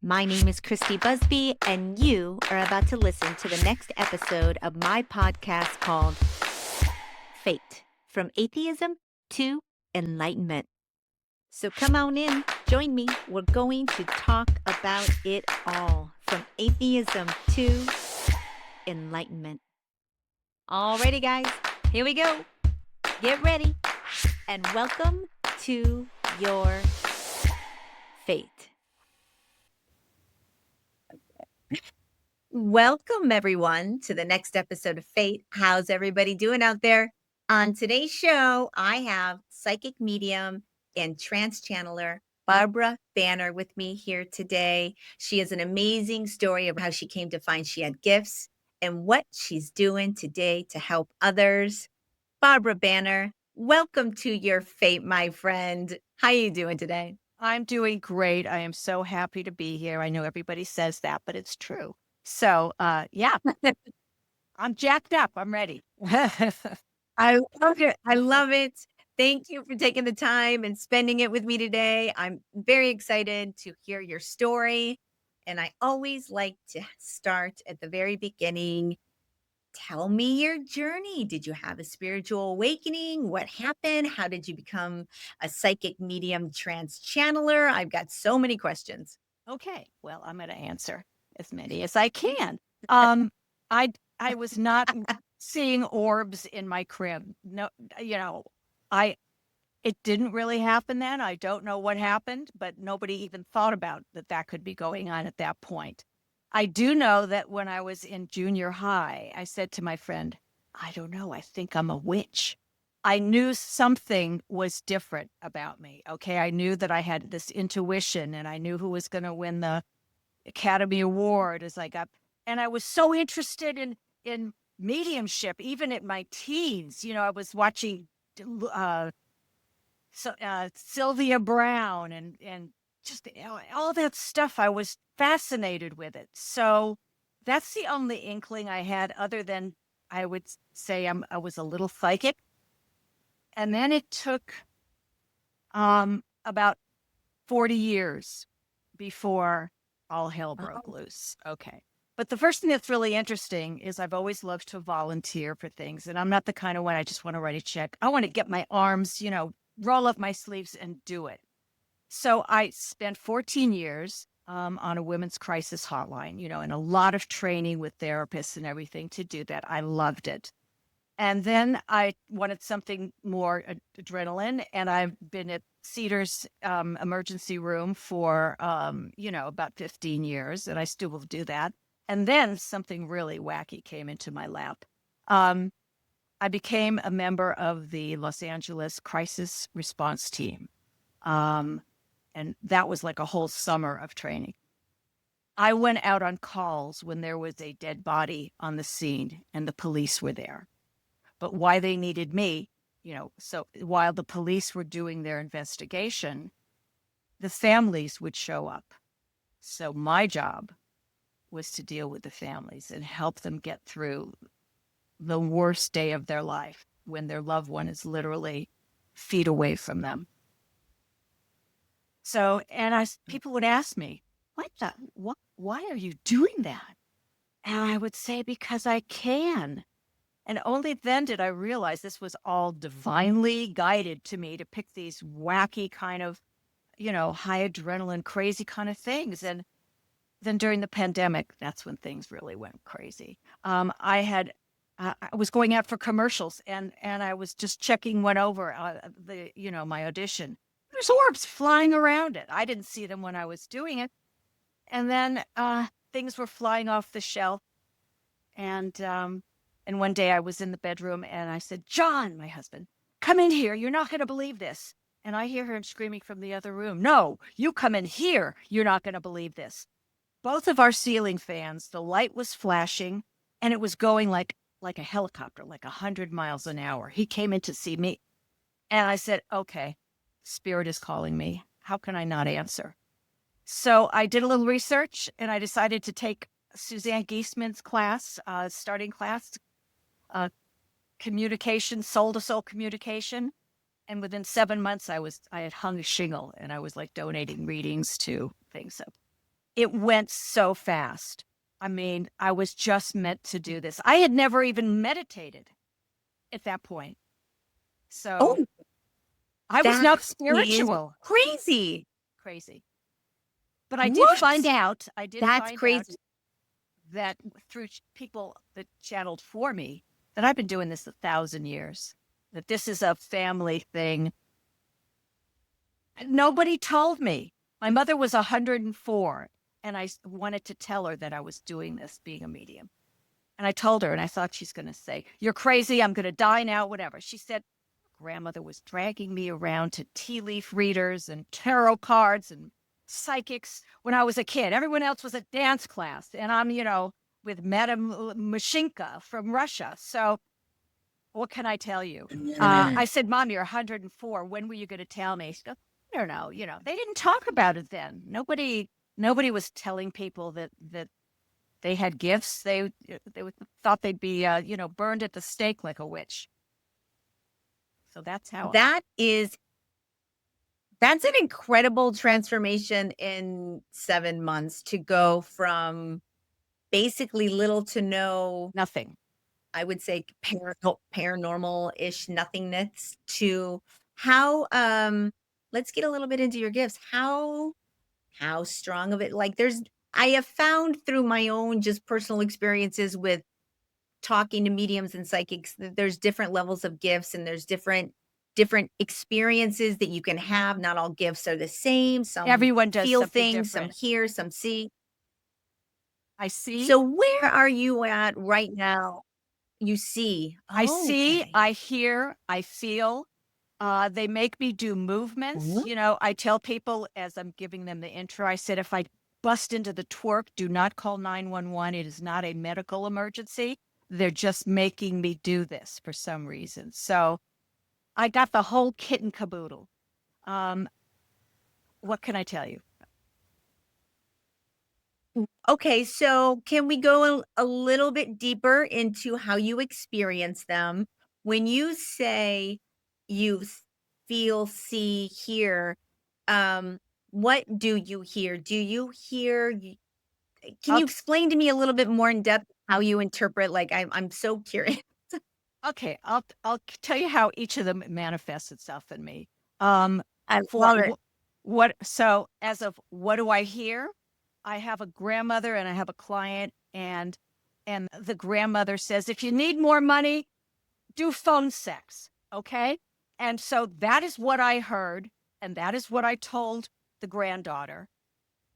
My name is Christy Busby, and you are about to listen to the next episode of my podcast called Fate, From Atheism to Enlightenment. So come on in, join me. We're going to talk about it all, from atheism to enlightenment. Alrighty, guys, here we go. Get ready, and welcome to your fate. Welcome, everyone, to the next episode of Fate. How's everybody doing out there? On today's show, I have psychic medium and trance channeler Barbra Banner with me here today. She has an amazing story of how she came to find she had gifts and what she's doing today to help others. Barbra Banner, welcome to your Fate, my friend. How are you doing today? I'm doing great. I am so happy to be here. I know everybody says that, but it's true. So, yeah, I'm jacked up. I'm ready. I love it. I love it. Thank you for taking the time and spending it with me today. I'm very excited to hear your story. And I always like to start at the very beginning. Tell me your journey. Did you have a spiritual awakening? What happened? How did you become a psychic medium trance channeler? I've got so many questions. Okay, well, I'm going to answer as many as I can. I was not seeing orbs in my crib. No, it didn't really happen then. I don't know what happened, but nobody even thought about that could be going on at that point. I do know that when I was in junior high, I said to my friend, I don't know, I think I'm a witch. I knew something was different about me. Okay. I knew that I had this intuition and I knew who was going to win the Academy Award as I got, and I was so interested in mediumship, even at my teens. I was watching Sylvia Brown and just all that stuff. I was fascinated with it. So that's the only inkling I had, other than I would say I was a little psychic. And then it took about 40 years before all hell broke loose. Okay. But the first thing that's really interesting is I've always loved to volunteer for things. And I'm not the kind of one I just want to write a check. I want to get my arms, roll up my sleeves and do it. So I spent 14 years on a women's crisis hotline, and a lot of training with therapists and everything to do that. I loved it. And then I wanted something more adrenaline, and I've been at Cedars emergency room for, about 15 years, and I still will do that. And then something really wacky came into my lap. I became a member of the Los Angeles crisis response team. And that was like a whole summer of training. I went out on calls when there was a dead body on the scene and the police were there. But why they needed me, so while the police were doing their investigation, the families would show up. So my job was to deal with the families and help them get through the worst day of their life when their loved one is literally feet away from them. So, and people would ask me, why are you doing that? And I would say, because I can. And only then did I realize this was all divinely guided to me to pick these wacky kind of, high adrenaline, crazy kind of things. And then during the pandemic, that's when things really went crazy. I was going out for commercials and I was just checking one over my audition. There's orbs flying around it. I didn't see them when I was doing it. And then things were flying off the shelf. And one day I was in the bedroom and I said, John, my husband, come in here. You're not going to believe this. And I hear him screaming from the other room, no, you come in here. You're not going to believe this. Both of our ceiling fans, the light was flashing and it was going like a helicopter, like 100 miles an hour. He came in to see me. And I said, okay, spirit is calling me. How can I not answer? So I did a little research and I decided to take Suzanne Giesman's class, starting class, communication, soul-to-soul communication. And within 7 months, I had hung a shingle and I was like donating readings to things. So It went so fast. I mean, I was just meant to do this. I had never even meditated at that point. So Oh, I was that not is spiritual. crazy. Crazy. But I did What? find out, That's crazy. that through people that channeled for me, that I've been doing this 1,000 years, that this is a family thing. Nobody told me. My mother was 104, and I wanted to tell her that I was doing this, being a medium. And I told her, and I thought she's going to say, "You're crazy. I'm going to die now," whatever. She said, grandmother was dragging me around to tea leaf readers and tarot cards and psychics when I was a kid. Everyone else was at dance class, and I'm, with Madame Mashinka from Russia. So what can I tell you? I said, "Mom, you're 104. When were you going to tell me?" She goes, "I don't know. They didn't talk about it then. Nobody was telling people that they had gifts. They thought they'd be, burned at the stake like a witch." So that's how. That's an incredible transformation in 7 months to go from basically little to no, Nothing. I would say paranormal-ish nothingness to how, let's get a little bit into your gifts. How strong of it, like, I have found through my own just personal experiences with talking to mediums and psychics that there's different levels of gifts and there's different experiences that you can have. Not all gifts are the same. Some Everyone does feel something things, some different. hear, some see. I see. So where are you at right now? You see. I Oh, see, okay. I hear, I feel. They make me do movements. Mhm. I tell people as I'm giving them the intro, I said, if I bust into the twerk, do not call 911. It is not a medical emergency. They're just making me do this for some reason. So I got the whole kit and caboodle. Um, what can I tell you? Okay, so can we go a little bit deeper into how you experience them? When you say you feel, see, hear, um, what do you hear? Do you hear? Can I'll you explain to me a little bit more in depth how you interpret? Like, I'm so curious. Okay, I'll tell you how each of them manifests itself in me. Um, I for love it. what so as of what do I hear? I have a grandmother and I have a client, and the grandmother says, if you need more money, do phone sex, okay? And so that is what I heard, and that is what I told the granddaughter.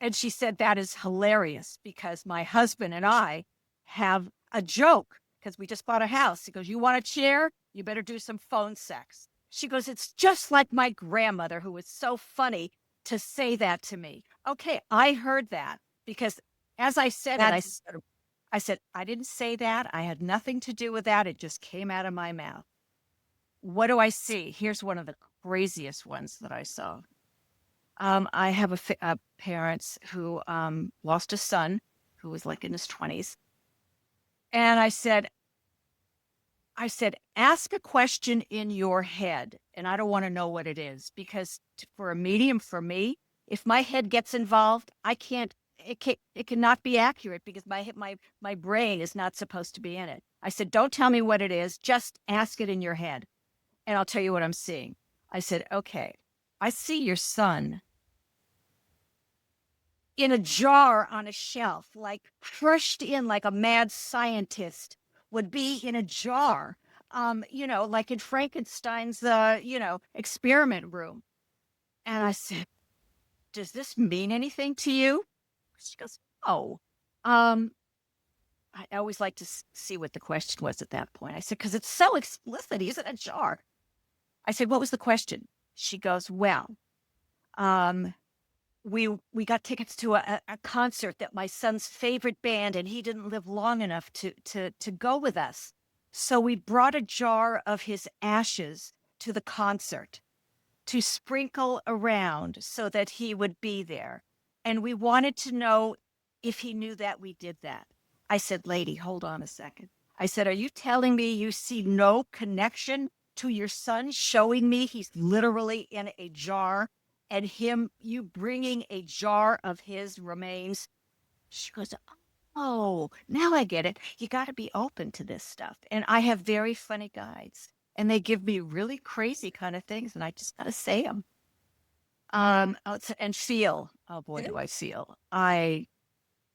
And she said, that is hilarious because my husband and I have a joke because we just bought a house. He goes, you want a chair? You better do some phone sex. She goes, it's just like my grandmother, who was so funny to say that to me. Okay, I heard that because as I said it, That's I said, I didn't say that. I had nothing to do with that. It just came out of my mouth. What do I see? Here's one of the craziest ones that I saw. I have parents who lost a son who was like in his 20s. And I said, ask a question in your head. And I don't want to know what it is because for a medium, for me, if my head gets involved, it cannot be accurate because my brain is not supposed to be in it. I said, don't tell me what it is. Just ask it in your head. And I'll tell you what I'm seeing. I said, okay, I see your son in a jar on a shelf, like crushed in like a mad scientist would be in a jar, like in Frankenstein's, experiment room. And I said, does this mean anything to you? She goes, oh. Um, I always like to see what the question was at that point. I said, because it's so explicit. He's in a jar. I said, what was the question? She goes, well, um, we got tickets to a concert that my son's favorite band, and he didn't live long enough to go with us. So we brought a jar of his ashes to the concert to sprinkle around so that he would be there. And we wanted to know if he knew that we did that. I said, lady, hold on a second. I said, are you telling me you see no connection to your son showing me he's literally in a jar and you bringing a jar of his remains She goes, oh, now I get it. You got to be open to this stuff. And I have very funny guides, and they give me really crazy kind of things, and I just got to say them. And feel. Oh boy, do I feel. I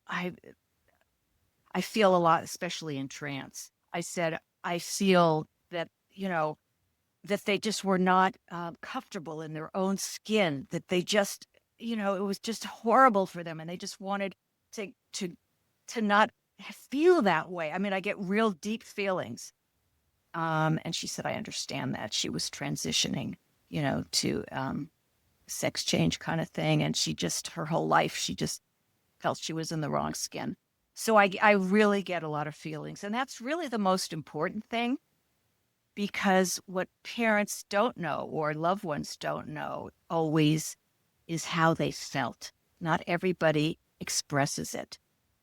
I feel a lot, especially in trance. I said I feel that that they just were not comfortable in their own skin. That they just it was just horrible for them, and they just wanted to to to not feel that way. I mean, I get real deep feelings. And she said, I understand that. She was transitioning, to sex change kind of thing. And her whole life, she just felt she was in the wrong skin. So I really get a lot of feelings. And that's really the most important thing, because what parents don't know or loved ones don't know always is how they felt. Not everybody expresses it.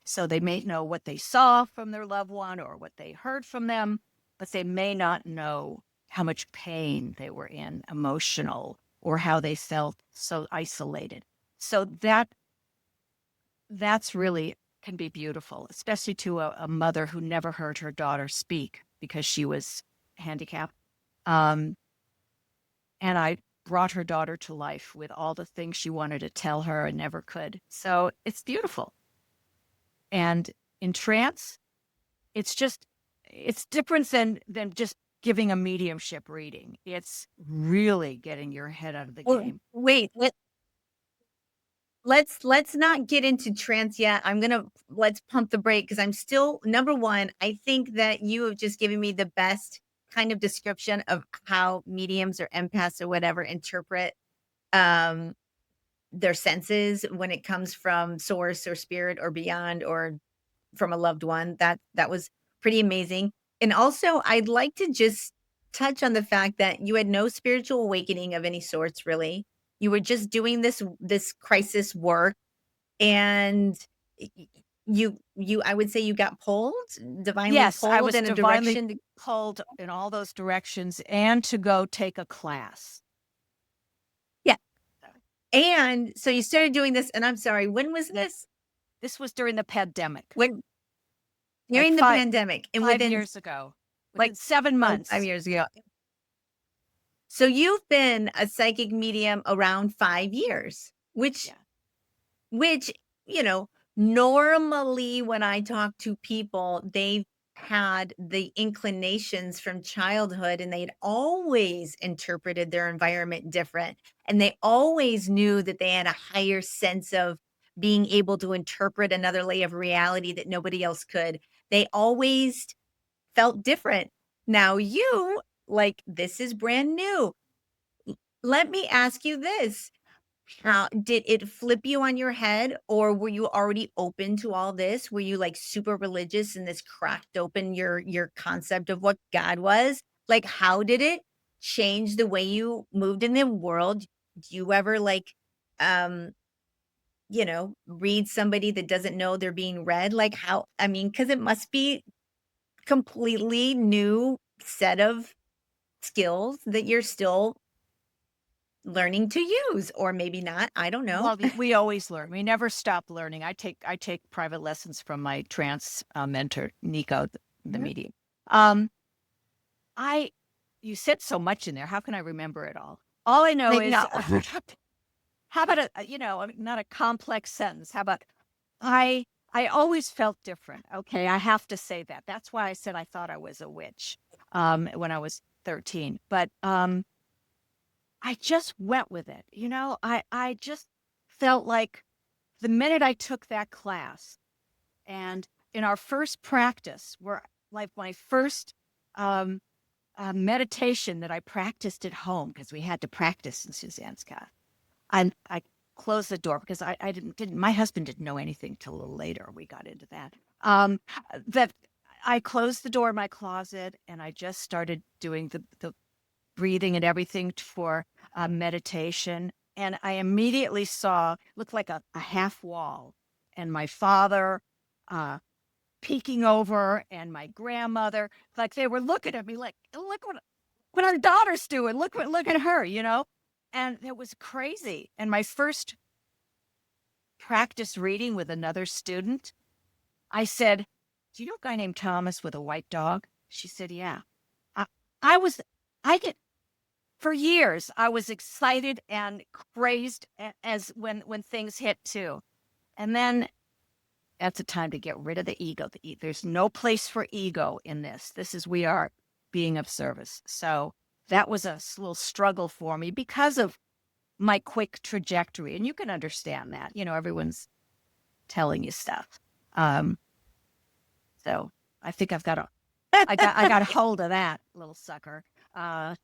So they may know what they saw from their loved one or what they heard from them, but they may not know how much pain they were in, emotional, or how they felt so isolated. So that's really can be beautiful, especially to a mother who never heard her daughter speak because she was handicapped. Um, and I brought her daughter to life with all the things she wanted to tell her and never could. So it's beautiful. And in trance, it's different than just giving a mediumship reading. It's really getting your head out of the Well, game. wait, let's not get into trance yet. Let's pump the brake, because I'm still, number one, I think that you have just given me the best kind of description of how mediums or empaths or whatever interpret um their senses when it comes from source or spirit or beyond, or from a loved one. That was pretty amazing. And also, I'd like to just touch on the fact that you had no spiritual awakening of any sorts, really. You were just doing this crisis work, and you I would say you got pulled, divinely Yes, I pulled was in a divinely direction. pulled in all those directions and to go take a class. Yeah. And so you started doing this, and I'm sorry, when was this? This was during the pandemic, When like during the pandemic, and 5 years ago, like within 7 months. 5 years ago. So you've been a psychic medium around 5 years, which Yeah. which, normally when I talk to people, they've had the inclinations from childhood, and they'd always interpreted their environment different. And they always knew that they had a higher sense of being able to interpret another layer of reality that nobody else could. They always felt different. Now this is brand new. Let me ask you this. How did it flip you on your head, or were you already open to all this? Were you like super religious and this cracked open your concept of what God was? Like, how did it change the way you moved in the world? Do you ever um, read somebody that doesn't know they're being read? Like, how, I mean, because it must be completely new set of skills that you're still learning to use, or maybe not. I don't know. Well, we always learn. We never stop learning. I take private lessons from my trance mentor, Nico, the Mhm. medium. I you said so much in there. How can I remember it all? All I know Like, is no. how about not a complex sentence. How about I I always felt different. Okay, I have to say that. That's why I said I thought I was a witch when I was 13. But I just went with it. I just felt like the minute I took that class, and in our first practice, where like my first meditation that I practiced at home, because we had to practice in Suzanne's class, and I closed the door because I didn't my husband didn't know anything till a little later. We got into that. That I closed the door of my closet, and I just started doing the breathing and everything for meditation. And I immediately saw, looked like a half wall, and my father peeking over, and my grandmother, like they were looking at me like, look what our daughter's doing. Look at her. And it was crazy. And my first practice reading with another student. I said, "Do you know a guy named Thomas with a white dog?" She said, "Yeah." I, I was, I get for years. I was excited and crazed as when things hit too, and then that's a time to get rid of the ego. There's no place for ego in this. We are being of service. So that was a little struggle for me because of my quick trajectory. And you can understand that, everyone's telling you stuff. So I think I got a hold of that little sucker. Uh,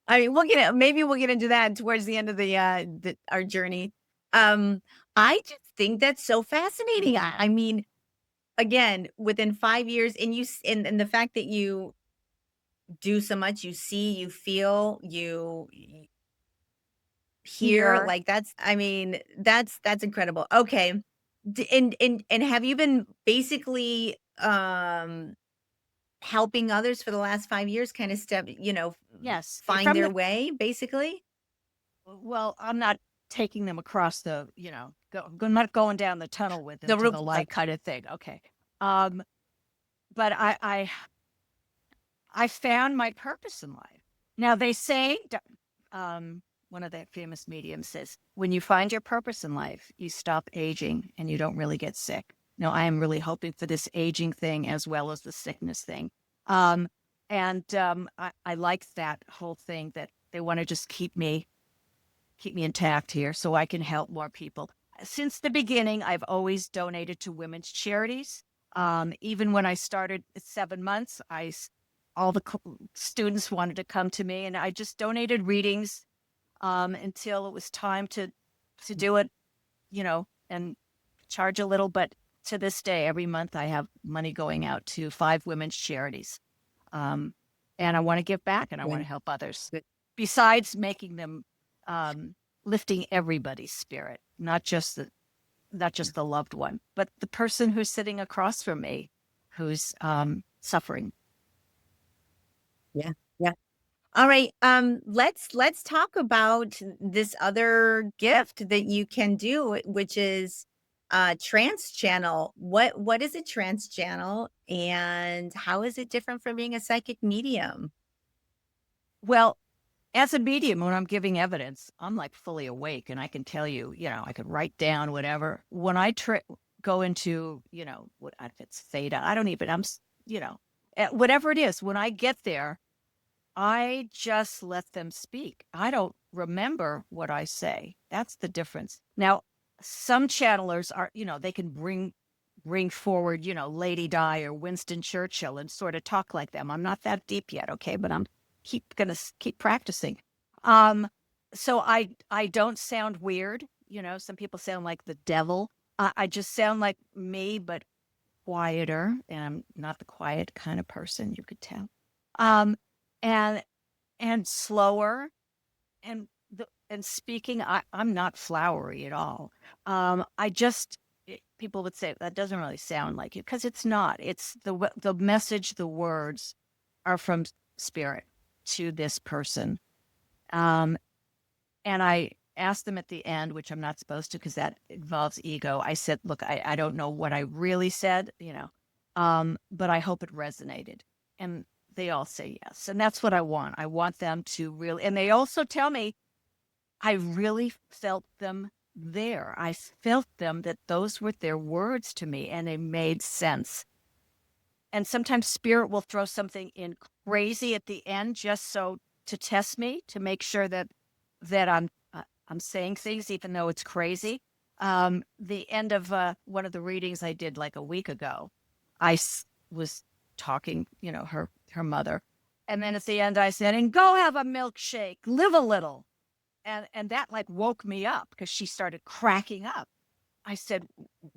I mean, maybe we'll get into that towards the end of our journey. I just think that's so fascinating. I mean, again, within 5 years, and the fact that you do so much, you see, you feel, you hear, here, like I mean, that's incredible. Okay. And have you been basically helping others for the last 5 years kind of yes, find their way, basically? well, I'm not taking them across I'm not going down the tunnel with them The to roof the light kind of thing. Okay. Um, but I found my purpose in life. Now they say, one of the famous mediums says, when you find your purpose in life, you stop aging and you don't really get sick. Now I am really hoping for this aging thing as well as the sickness thing. I like that whole thing that they want to just keep me intact here so I can help more people. Since the beginning, I've always donated to women's charities. Even when I started at 7 months, all the students wanted to come to me, and I just donated readings until it was time to do it, and charge a little. But to this day, every month I have money going out to 5 women's charities, and I want to give back and I want to help others. Besides making them, lifting everybody's spirit, not just the loved one, but the person who's sitting across from me, who's suffering. Yeah. Yeah. All right. Let's talk about this other gift that you can do, which is trance channel. What is a trance channel and how is it different from being a psychic medium? Well, as a medium, when I'm giving evidence, I'm like fully awake and I can tell you, I could write down whatever. When I go into, what if it's theta, I don't even, whatever it is, when I get there, I just let them speak. I don't remember what I say. That's the difference. Now, some channelers are, they can bring forward, Lady Di or Winston Churchill and sort of talk like them. I'm not that deep yet, okay, but I'm gonna keep practicing. So I don't sound weird. Some people sound like the devil. I just sound like me, but quieter, and I'm not the quiet kind of person, you could tell. Um, and slower, and speaking, I'm not flowery at all. People would say that doesn't really sound like you, because it's not. It's the message, the words are from spirit to this person. Um, and I asked them at the end, which I'm not supposed to because that involves ego. I said, look, I don't know what I really said, but I hope it resonated. And they all say yes. And that's what I want. I want them to really, and they also tell me, I really felt them there. I felt them, that those were their words to me and they made sense. And sometimes spirit will throw something in crazy at the end just so to test me, to make sure that I'm saying things even though it's crazy. The end of one of the readings I did like a week ago, was talking, her mother, and then at the end I said, "And go have a milkshake, live a little," and that like woke me up because she started cracking up. I said,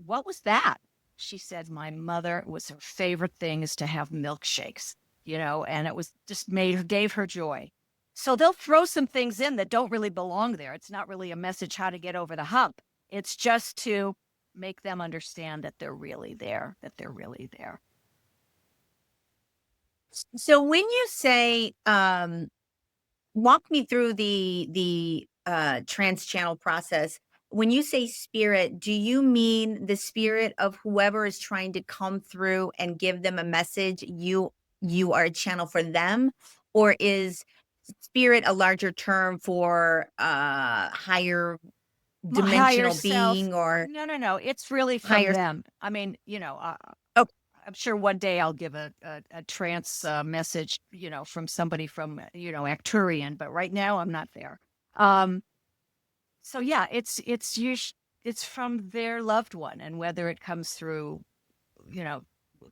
"What was that?" She said, "My mother, was her favorite thing is to have milkshakes, and it was just gave her joy." So they'll throw some things in that don't really belong there. It's not really a message how to get over the hump. It's just to make them understand that they're really there, So when you say walk me through the trance channel process, when you say spirit, do you mean the spirit of whoever is trying to come through and give them a message? You are a channel for them, or is spirit a larger term for higher My higher dimensional self. being or No. It's really from higher? them. I mean, Oh, I'm sure one day I'll give a trance message, from somebody from, Acturian, but right now I'm not there. Um, so yeah, it's from their loved one, and whether it comes through, you know,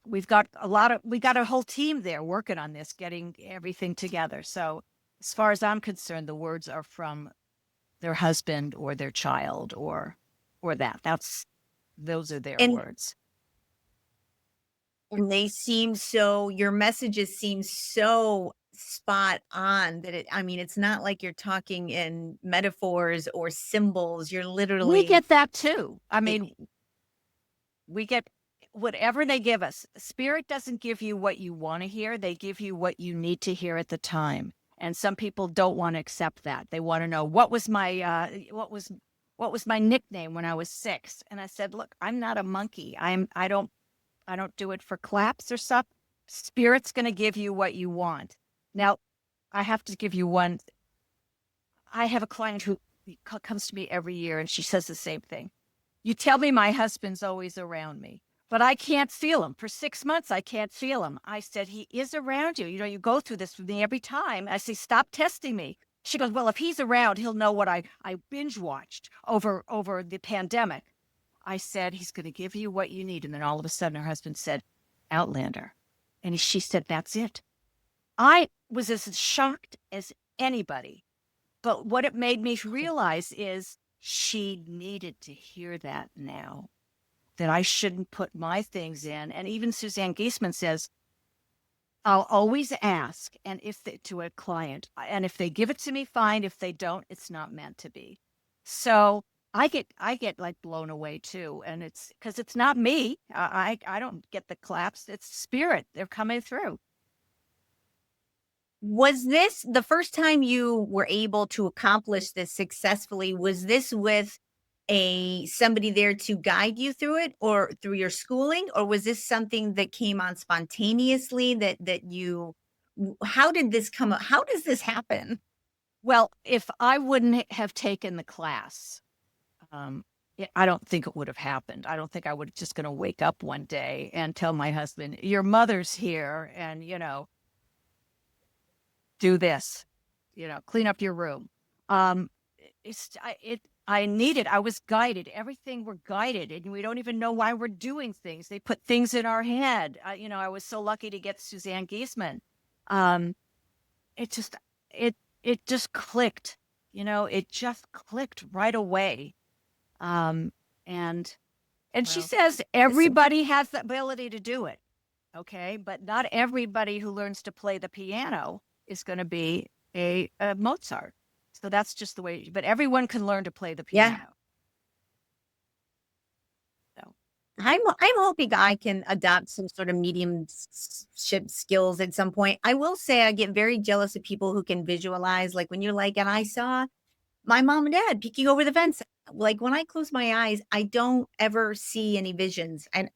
we got a whole team there working on this, getting everything together. So as far as I'm concerned, the words are from their husband or their child or those are their and words. they seem so, your messages seem so spot on that I mean, it's not like you're talking in metaphors or symbols. You're We literally get that too. I mean, we get whatever they give us. Spirit doesn't give you what you want to hear, they give you what you need to hear at the time. And some people don't want to accept that. They want to know what was my nickname when I was 6. And I said, look, I'm not a monkey. I don't do it for claps or stuff. Spirit's going to give you what you want. Now, I have to give you one. I have a client who comes to me every year and she says the same thing. You tell me my husband's always around me, but I can't feel him. For 6 months, I can't feel him. I said, he is around you. You go through this with me every time. I say, stop testing me. She goes, well, if he's around, he'll know what I binge watched over the pandemic. I said, he's going to give you what you need. And then all of a sudden, her husband said, Outlander. And she said, that's it. I was as shocked as anybody. But what it made me realize is she needed to hear that now, that I shouldn't put my things in. And even Suzanne Giesemann says, I'll always ask, and to a client, and if they give it to me, fine. If they don't, it's not meant to be. So I get like blown away too, and it's because it's not me. I don't get the claps. It's spirit. They're coming through. Was this the first time you were able to accomplish this successfully? Was this with a somebody there to guide you through it or through your schooling, or was this something that came on spontaneously that you how did this come up? How does this happen? Well, if I wouldn't have taken the class, I don't think it would have happened. I don't think I would just going to wake up one day and tell my husband, your mother's here and, do this, clean up your room. I was guided. Everything we're guided and we don't even know why we're doing things. They put things in our head. I was so lucky to get Suzanne Giesemann. Um, it just, it just clicked, it just clicked right away. Um, and she Well, says it's everybody has the ability to do it. Okay. But not everybody who learns to play the piano is going to be a Mozart. So that's just the way, but everyone can learn to play the yeah. piano. So I'm hoping I can adopt some sort of mediumship skills at some point. I will say I get very jealous of people who can visualize, like when you're like, and I saw my mom and dad peeking over the fence. Like when I close my eyes, I don't ever see any visions. And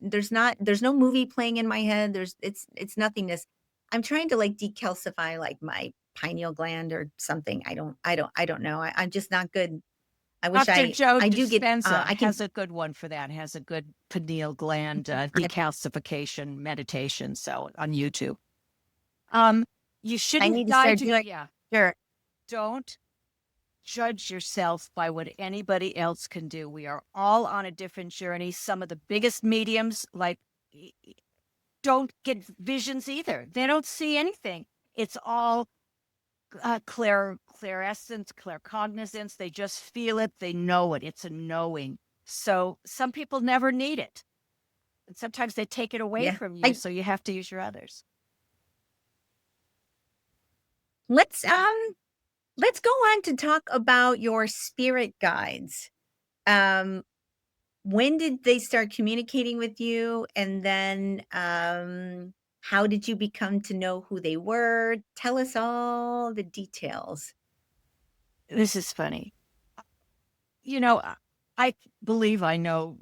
there's no movie playing in my head. It's nothingness. I'm trying to like decalcify like my pineal gland or something. I don't know. I'm just not good. I wish Dr. Joe I do get, Dispenza I can, has a good one for that. Has a good pineal gland decalcification meditation. So on YouTube, you I shouldn't need to start guide you. doing, Yeah, sure. don't judge yourself by what anybody else can do. We are all on a different journey. Some of the biggest mediums, like, don't get visions either. They don't see anything. It's all clairescence, claircognizance. They just feel it. They know it. It's a knowing. So some people never need it. And sometimes they take it away Yeah. from you. So you have to use your others. Let's, let's go on to talk about your spirit guides. Um, when did they start communicating with you? And then, how did you become to know who they were? Tell us all the details. This is funny. You know, I believe I know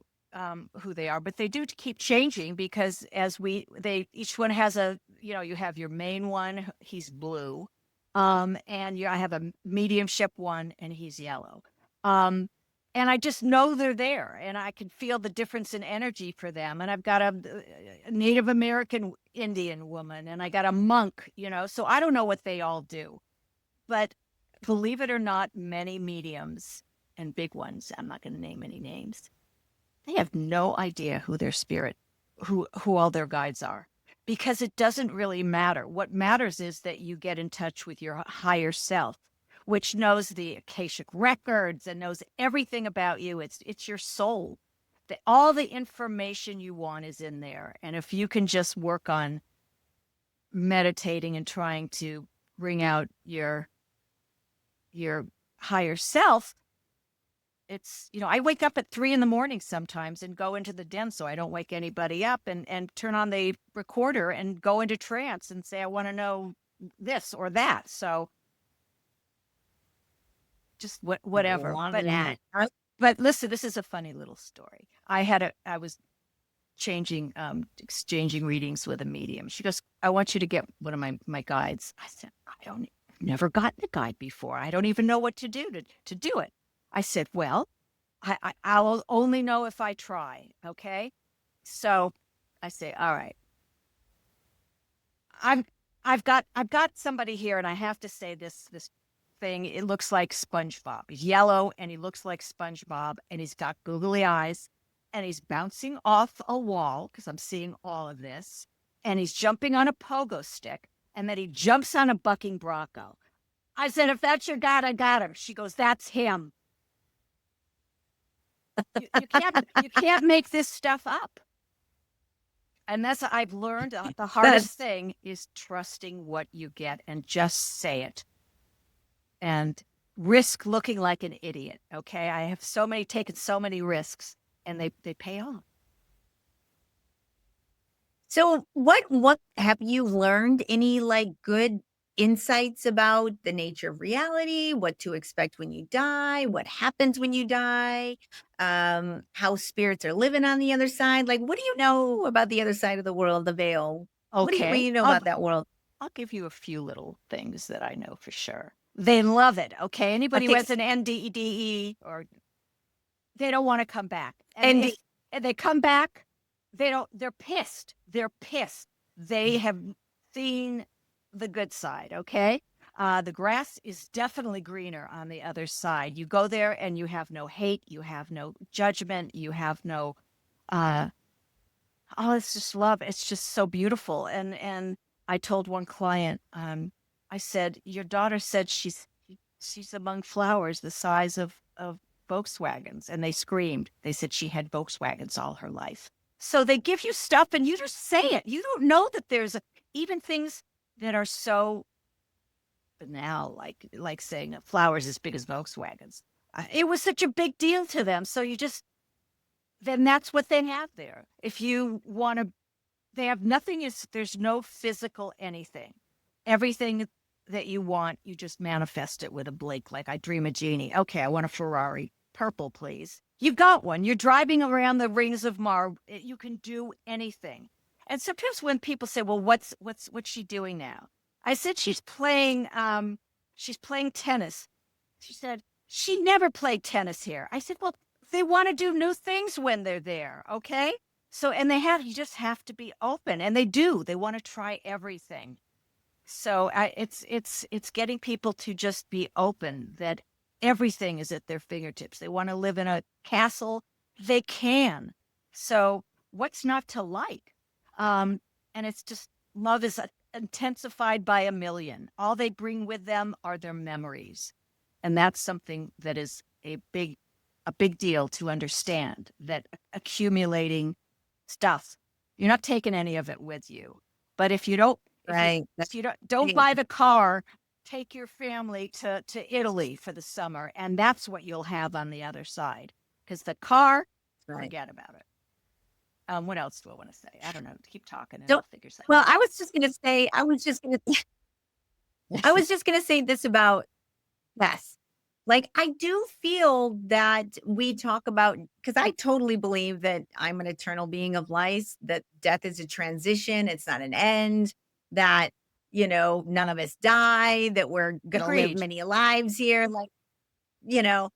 who they are, but they do keep changing because each one has you have your main one, he's blue, and I have a mediumship one, and he's yellow, um, and I just know they're there, and I can feel the difference in energy for them. And I've got a Native American Indian woman, and I got a monk, so I don't know what they all do, but believe it or not, many mediums and big ones, I'm not going to name any names, they have no idea who their spirit, who all their guides are, because it doesn't really matter. What matters is that you get in touch with your higher self, which knows the Akashic records and knows everything about you. It's your soul. All the information you want is in there. And if you can just work on meditating and trying to bring out your higher self, it's, I wake up at 3 a.m. sometimes and go into the den so I don't wake anybody up, and turn on the recorder and go into trance and say, I want to know this or that. So just whatever. Love But that. but listen, this is a funny little story. I was exchanging readings with a medium. She goes, I want you to get one of my guides. I said, I've never gotten a guide before. I don't even know what to do to do it. I said, well, I'll only know if I try. Okay. So I say, all right, I've, I've got somebody here, and I have to say this thing, it looks like SpongeBob. He's yellow and he looks like SpongeBob, and he's got googly eyes, and he's bouncing off a wall, because I'm seeing all of this, and he's jumping on a pogo stick, and then he jumps on a bucking bronco. I said, if that's your God, I got him. She goes, that's him. You can't make this stuff up. And that's I've learned the hardest thing is trusting what you get and just say it. And risk looking like an idiot. Okay. I have taken so many risks, and they pay off. So what have you learned? Any good insights about the nature of reality, what to expect when you die, what happens when you die, how spirits are living on the other side? What do you know about the other side of the world, the veil? Okay. What do you know about that world? I'll give you a few little things that I know for sure. They love it. Okay. Anybody who has an NDE, or they don't want to come back. And they come back, they're pissed. They're pissed. They have seen the good side. Okay. The grass is definitely greener on the other side. You go there and you have no hate. You have no judgment. You have no, it's just love. It's just so beautiful. And I told one client, I said, your daughter said she's among flowers the size of Volkswagens. And they screamed. They said she had Volkswagens all her life. So they give you stuff and you just say it. You don't know that there's even things that are so banal, like saying flowers as big as Volkswagens. It was such a big deal to them. So then that's what they have there. If you want to, they have nothing, there's no physical anything. Everything that you want, you just manifest it with a blink. Like I dream a genie. Okay, I want a Ferrari. Purple, please. You've got one. You're driving around the rings of Mars. You can do anything. And sometimes when people say, well, what's she doing now? I said, she's playing tennis. She said, she never played tennis here. I said, well, they want to do new things when they're there. Okay. So, and you just have to be open, and they do. They want to try everything. So it's getting people to just be open, that everything is at their fingertips. They want to live in a castle, they can. So what's not to like? And it's just, love is intensified by a million. All they bring with them are their memories. And that's something that is a big deal to understand, that accumulating stuff, you're not taking any of it with you. But if you don't, if you don't buy the car, take your family to Italy for the summer, and that's what you'll have on the other side. Because the car, forget about it. What else do I want to say? I don't know. Keep talking and I'll figure something. Well, I was just going to say this about, yes, Like, I do feel that we talk about, because I totally believe that I'm an eternal being of light, that death is a transition, it's not an end, that, none of us die, that we're gonna live Agreed. many lives here. Like, you know,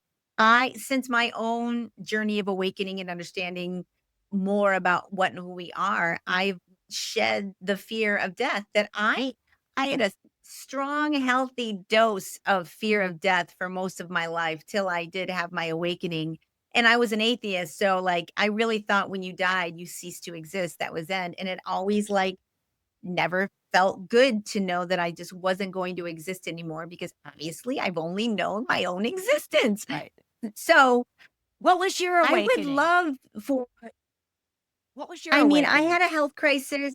since my own journey of awakening and understanding more about what and who we are, I've shed the fear of death. That I had a strong, healthy dose of fear of death for most of my life till I did have my awakening. And I was an atheist. So like I really thought when you died, you ceased to exist. That was it. And it always like never felt good to know that I just wasn't going to exist anymore, because obviously I've only known my own existence. Right. So What was your I would awakening? love for, What was your I mean, I awakening? had a health crisis.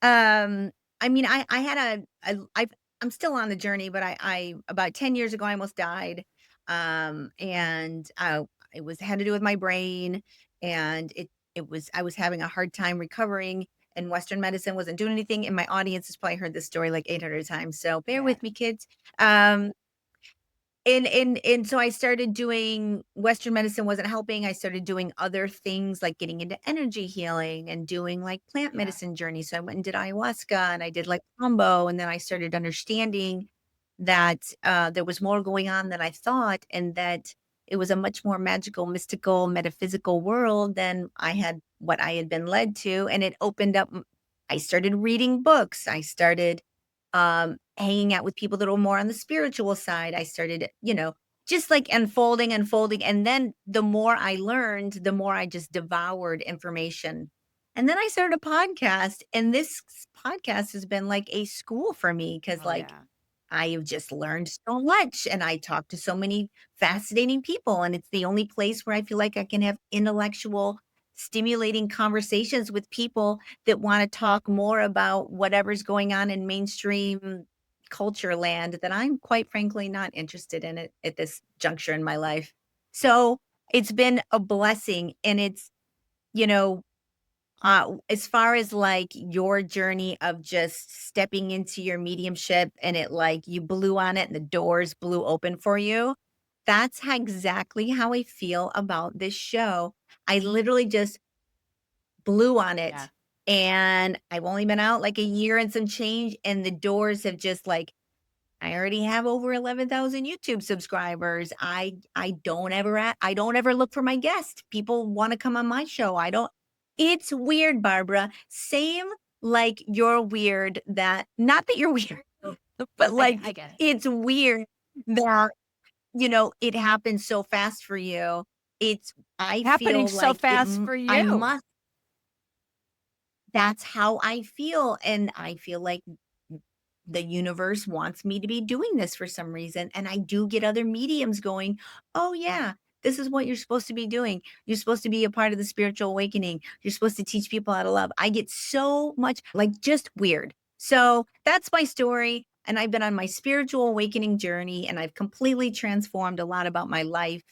Um, I mean, I had I'm still on the journey, but I about 10 years ago, I almost died. And it was had to do with my brain, and I was having a hard time recovering, and Western medicine wasn't doing anything. And my audience has probably heard this story like 800 times. So bear Yeah. with me, kids. Um, and so I started doing Western medicine wasn't helping. I started doing other things like getting into energy healing and doing like plant Yeah. medicine journeys. So I went and did ayahuasca and I did like combo. And then I started understanding that there was more going on than I thought, and that it was a much more magical, mystical, metaphysical world than what I had been led to. And it opened up. I started reading books. I started hanging out with people that were more on the spiritual side. I started, just like unfolding, unfolding. And then the more I learned, the more I just devoured information. And then I started a podcast, and this podcast has been like a school for me, because Oh, like yeah. I have just learned so much, and I talk to so many fascinating people. And it's the only place where I feel like I can have intellectual, stimulating conversations with people that want to talk more about whatever's going on in mainstream culture land that I'm quite frankly not interested in it at this juncture in my life. So it's been a blessing. And it's, you know, as far as like your journey of just stepping into your mediumship, and it like you blew on it and the doors blew open for you, that's exactly how I feel about this show. I literally just blew on Yeah. it, and I've only been out like a year and some change, and the doors have just like, I already have over 11,000 YouTube subscribers. I don't ever look for my guest. People wanna come on my show. I don't It's weird, Barbara. Same like you're weird, that not that you're weird, but I like get it. it's weird that, it happens so fast for you. It's I Happening feel so like fast for I you. must that's how I feel, and I feel like the universe wants me to be doing this for some reason. And I do get other mediums going, oh, yeah, this is what you're supposed to be doing. You're supposed to be a part of the spiritual awakening. You're supposed to teach people how to love. I get so much like just weird. So that's my story. And I've been on my spiritual awakening journey, and I've completely transformed a lot about my life.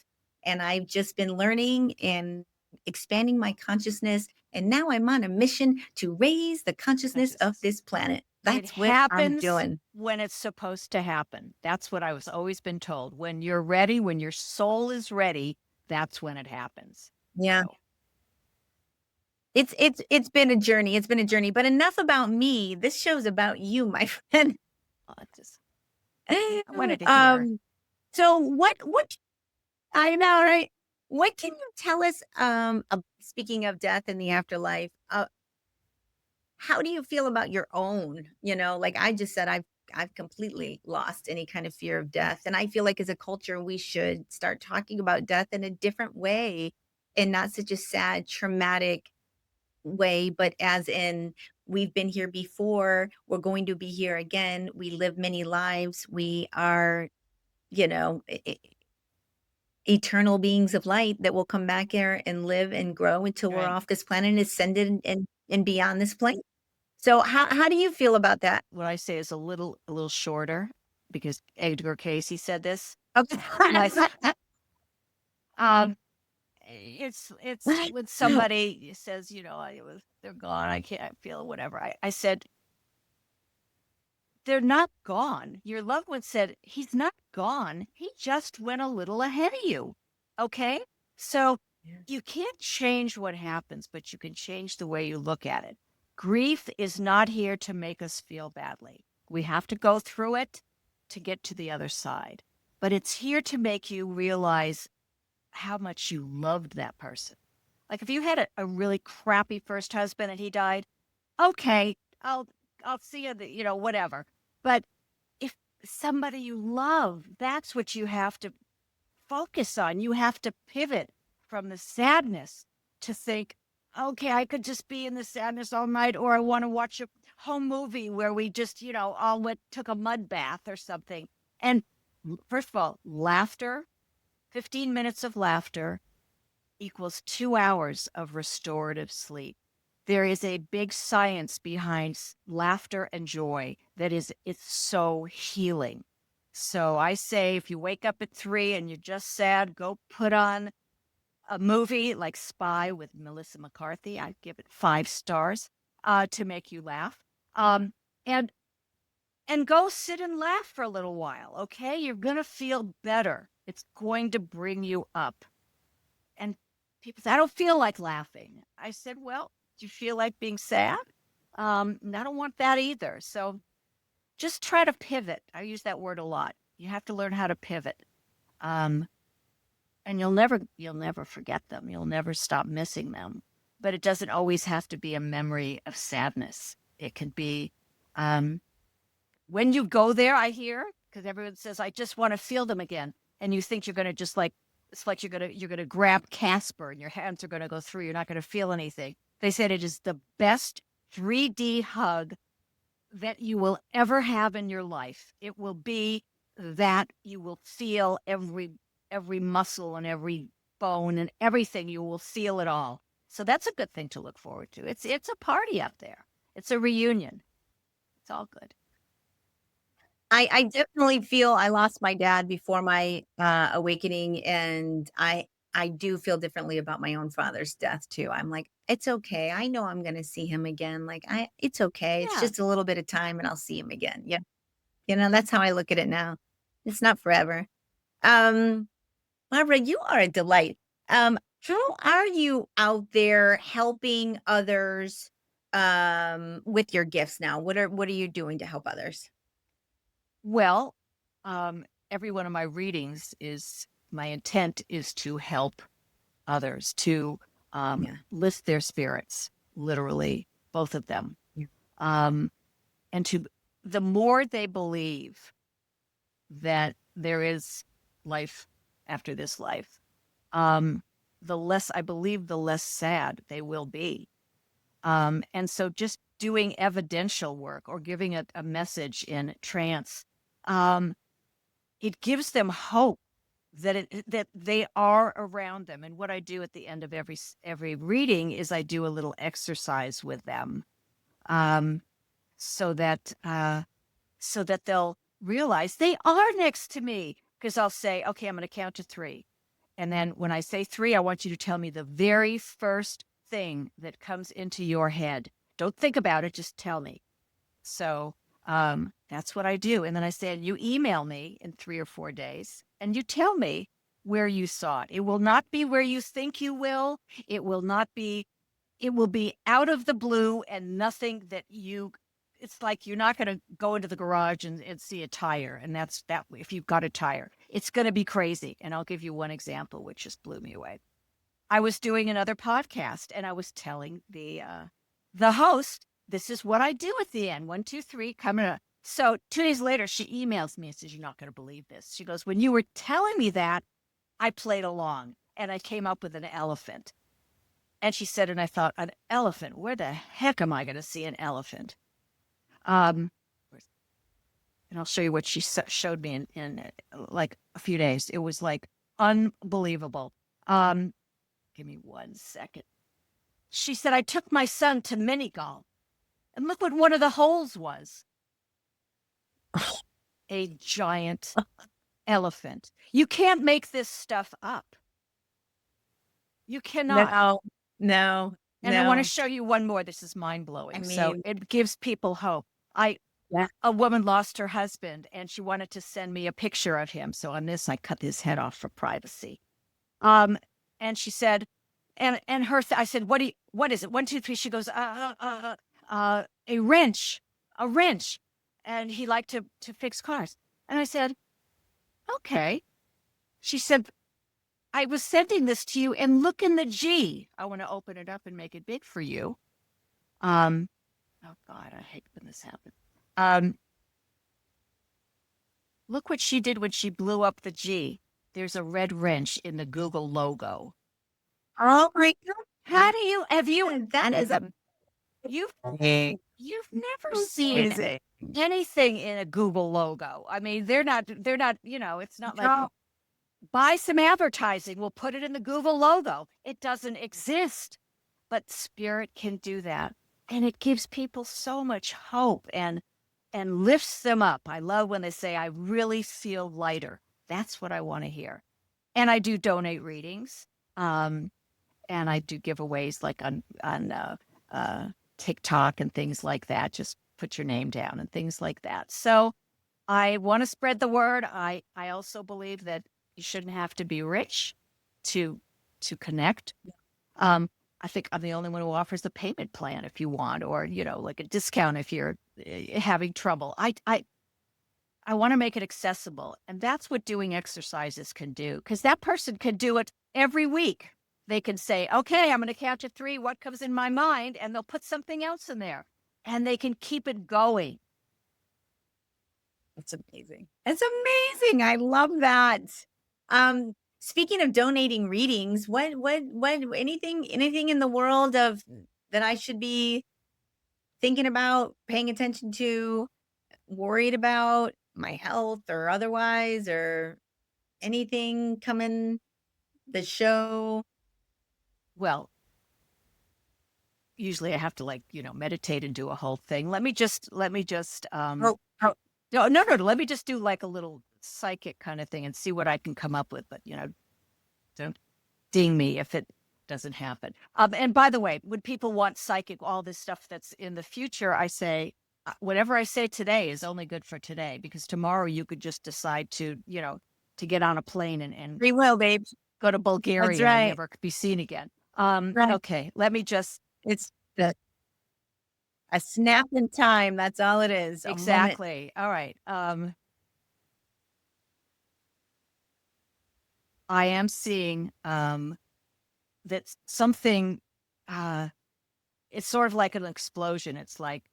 And I've just been learning and expanding my consciousness. And now I'm on a mission to raise the consciousness of Consciousness. this planet. It That's what I'm happens doing. when it's supposed to happen. That's what I was always been told. When you're ready, when your soul is ready, that's when it happens. Yeah. So, It's been a journey. It's been a journey. But enough about me. This show's about you, my friend. it just I wanted to hear. um, so what I know, right? What can you tell us speaking of death and the afterlife? How do you feel about your own? Like I just said, I've completely lost any kind of fear of death. And I feel like as a culture, we should start talking about death in a different way, and not such a sad, traumatic way, but as in, we've been here before, we're going to be here again. We live many lives. We are, eternal beings of light that will come back here and live and grow until we're Right. off this planet and ascended and beyond this plane. So how do you feel about that? What I say is a little shorter because Edgar Casey said this. Okay. Nice. Um, it's when somebody says, they're gone. I can't feel whatever. I said, they're not gone. Your loved one said, he's not gone. He just went a little ahead of you. Okay? So you can't change what happens, but you can change the way you look at it. Grief is not here to make us feel badly. We have to go through it to get to the other side, but it's here to make you realize how much you loved that person. Like if you had a really crappy first husband and he died, okay, I'll see you, whatever. But if somebody you love, that's what you have to focus on. You have to pivot from the sadness to think, okay, I could just be in the sadness all night, or I want to watch a home movie where we just, all took a mud bath or something. And first of all, laughter, 15 minutes of laughter equals 2 hours of restorative sleep. There is a big science behind laughter and joy it's so healing. So I say, if you wake up at 3 and you're just sad, go put on a movie like Spy with Melissa McCarthy. I give it 5 stars to make you laugh. And go sit and laugh for a little while, okay? You're going to feel better. It's going to bring you up. And people say, I don't feel like laughing. I said, well, do you feel like being sad? I don't want that either. So just try to pivot. I use that word a lot. You have to learn how to pivot. And you'll never forget them. You'll never stop missing them. But it doesn't always have to be a memory of sadness. It can be when you go there, I hear, because everyone says, I just want to feel them again. And you think you're going to just like, it's like you're going to grab Casper and your hands are going to go through. You're not going to feel anything. They said it is the best 3D hug that you will ever have in your life. It will be that you will feel every muscle and every bone and everything. You will feel it all. So that's a good thing to look forward to. It's a party up there. It's a reunion. It's all good. I definitely feel I lost my dad before my awakening, and I do feel differently about my own father's death too. I'm like, it's okay. I know I'm going to see him again. Like it's okay. It's Yeah. just a little bit of time, and I'll see him again. Yeah, that's how I look at it now. It's not forever. Barbra, you are a delight. How are you out there helping others with your gifts now? What are you doing to help others? Well, every one of my readings my intent is to help others, to lift their spirits, literally, both of them. Yeah. And the more they believe that there is life after this life, the less sad they will be. And so just doing evidential work or giving a message in trance, it gives them hope that they are around them. And what I do at the end of every reading is I do a little exercise with them, so that they'll realize they are next to me. Because I'll say, okay, I'm going to count to 3. And then when I say 3, I want you to tell me the very first thing that comes into your head. Don't think about it, just tell me. So that's what I do. And then I say, you email me in 3 or 4 days and you tell me where you saw it. It will not be where you think you will. It will be out of the blue and nothing it's like you're not going to go into the garage and see a tire. And that's that. If you've got a tire, it's going to be crazy. And I'll give you one example, which just blew me away. I was doing another podcast and I was telling the host, this is what I do at the end. 1, 2, 3, coming up. So 2 days later, she emails me and says, you're not going to believe this. She goes, when you were telling me that, I played along and I came up with an elephant. And she said, and I thought, an elephant? Where the heck am I going to see an elephant? And I'll show you what she showed me in like a few days. It was like unbelievable. Give me 1 second. She said, I took my son to mini golf. And look what one of the holes was. A giant elephant. You can't make this stuff up. You cannot. No. And I want to show you one more. This is mind blowing. I So mean, it gives people hope. I Yeah. a woman lost her husband and she wanted to send me a picture of him. So on this, I cut his head off for privacy. And she said, I said, what is it? 1, 2, 3. She goes, a wrench, a wrench. And he liked to fix cars. And I said, okay. She said, I was sending this to you and look in the G. I want to open it up and make it big for you. Oh God, I hate when this happens. Look what she did when she blew up the G. There's a red wrench in the Google logo. Oh my God. How do you have you That is you've never seen amazing. anything in a Google logo? I mean, they're not, it's not like No. buy some advertising, we'll put it in the Google logo. It doesn't exist. But spirit can do that. And it gives people so much hope and lifts them up. I love when they say, I really feel lighter. That's what I want to hear. And I do donate readings. And I do giveaways like on TikTok and things like that. Just put your name down and things like that. So I want to spread the word. I also believe that you shouldn't have to be rich to connect. I think I'm the only one who offers a payment plan if you want, or, like a discount if you're having trouble. I want to make it accessible. And that's what doing exercises can do, because that person can do it every week. They can say, okay, I'm going to count to 3. What comes in my mind? And they'll put something else in there and they can keep it going. It's amazing. It's amazing. I love that. Speaking of donating readings, what anything in the world of that I should be thinking about, paying attention to, worried about my health or otherwise, or anything coming the show? Well, usually I have to meditate and do a whole thing. Let me just Oh, no, let me just do like a little psychic kind of thing and see what I can come up with. But, don't ding me if it doesn't happen. And by the way, when people want psychic, all this stuff that's in the future, I say, whatever I say today is only good for today, because tomorrow you could just decide to get on a plane and free will, babe. go to Bulgaria That's right. and never be seen again. Right. Okay, let me just. It's a snap in time. That's all it is. Exactly. All right. I am seeing that something, it's sort of like an explosion. It's like